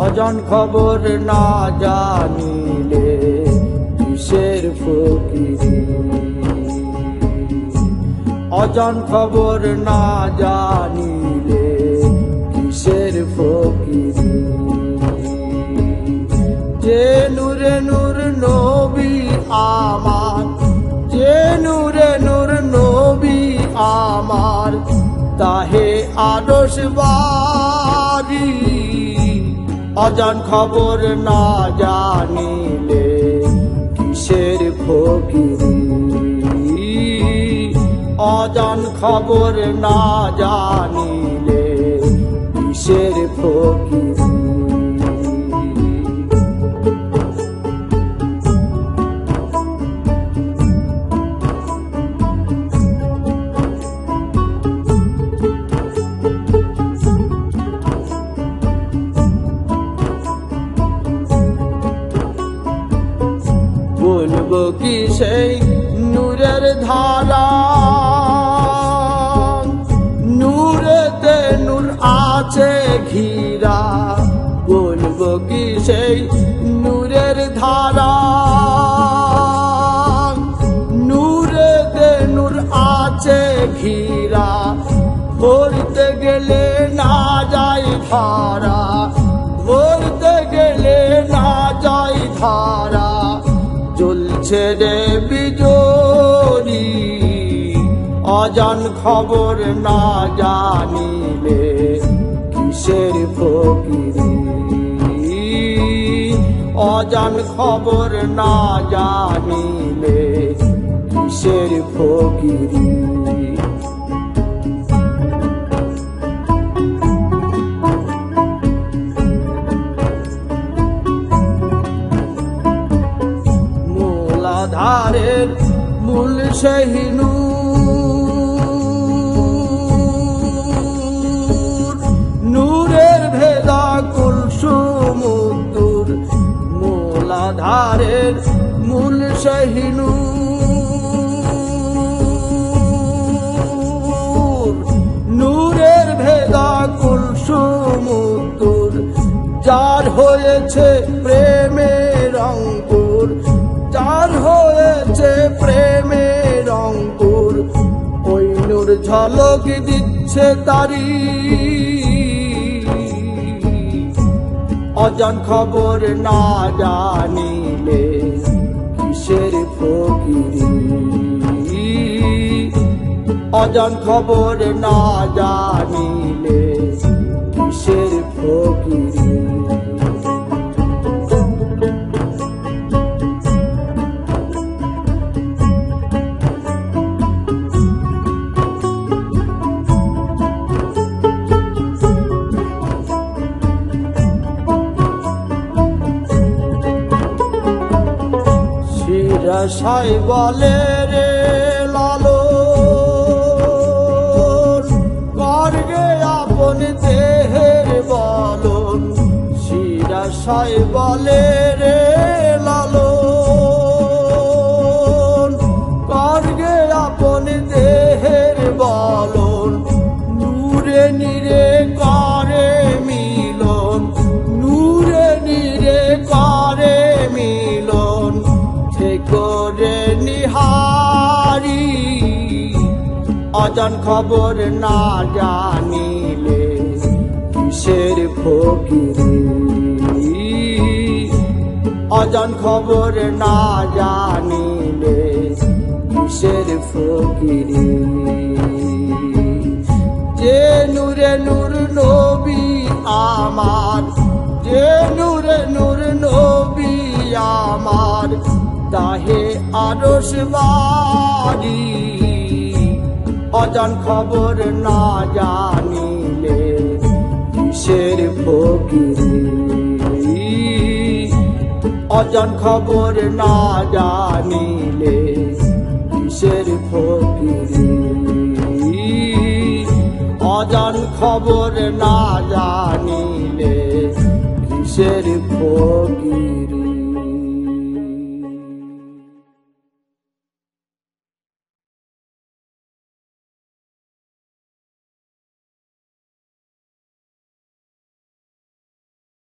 অজান খবর না জানিলে কিসের ফকিরি, অজান খবর না জানিলে কিসের ফকিরি। যে নূরে নূর নবী আমার, যে নূরে নূর নবী আমার, তাহে আরশ বাড়ি। অজান খবর না জানিলে কিসের ফকিরি, অজান খবর না জানিলে কিসের ফকিরি। বলবো কি সেই নূরের ধারা, নূরেতে নূর আছে ঘিরা। বলবো কি সেই নূরের ধারা, নূরেতে নূর আছে ঘিরা। ধরতে গেলে না যায় ধারা, ধরতে গেলে না যায় ধারা। জ্বলছে রে বিজলি, অজান খবর না জানিলে কিসের ফকিরি, অজান খবর না জানিলে কিসের ফকিরি। ধারের মূল সেই নূর, নূরের ভেদা কুলসুমুদ্দুর। মূলাধারের মূল সেই নূর, নূরের ভেদা কুলসুমুদ্দুর। যার হয়েছে প্রেমের অঙ্কুর, যার হয়েছে প্রেমের অঙ্কুর। ওই নূর ঝলক দিচ্ছে তারি, অজান খবর না জানিলে কিসের ফকিরি, অজান খবর না জানিলে কিসের ফকিরি। শিরাশাই বলে রে লালন, করগে আপন দেহের বলন। শিরাশাই বলে রে লালন, করগে আপন দেহের বলন। নূরে নীরে করে মিলন, নূরে নীরে করে মিলন। করে নিহারি, অজান খবর না জানিলে কিসের ফকিরি, অজান খবর না জানিলে কিসের ফকিরি। যে নূরে নূর নবী আমার, যে নূরে নূর নবী আমার, তাহে আরশ বাড়ি। অজান খবর না জানিলে কিসের ফকিরি, অজান খবর না জানিলে কিসের ফকিরি, অজান খবর না জানিলে কিসের ফকিরি।